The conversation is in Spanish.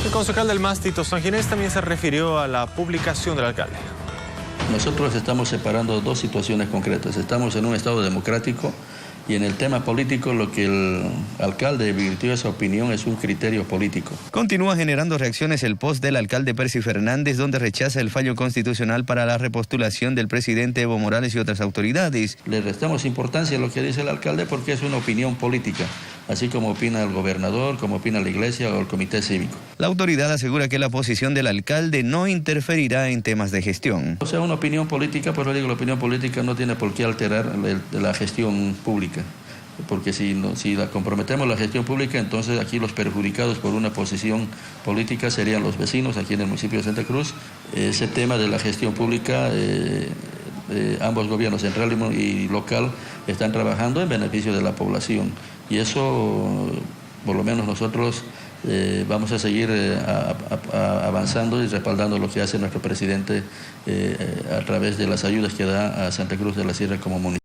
El concejal del MAS, Tito San Ginés, también se refirió a la publicación del alcalde. Nosotros estamos separando dos situaciones concretas. Estamos en un Estado democrático y en el tema político lo que el alcalde virtió esa opinión es un criterio político. Continúa generando reacciones el post del alcalde Percy Fernández, donde rechaza el fallo constitucional para la repostulación del presidente Evo Morales y otras autoridades. Le restamos importancia a lo que dice el alcalde porque es una opinión política, así como opina el gobernador, como opina la iglesia o el comité cívico. La autoridad asegura que la posición del alcalde no interferirá en temas de gestión. O sea, una opinión política, por eso digo, la opinión política no tiene por qué alterar la gestión pública. Porque si la comprometemos la gestión pública, entonces aquí los perjudicados por una posición política serían los vecinos aquí en el municipio de Santa Cruz. Ese tema de la gestión pública, ambos gobiernos, central y local, están trabajando en beneficio de la población. Y eso, por lo menos nosotros, vamos a seguir avanzando y respaldando lo que hace nuestro presidente a través de las ayudas que da a Santa Cruz de la Sierra como municipio.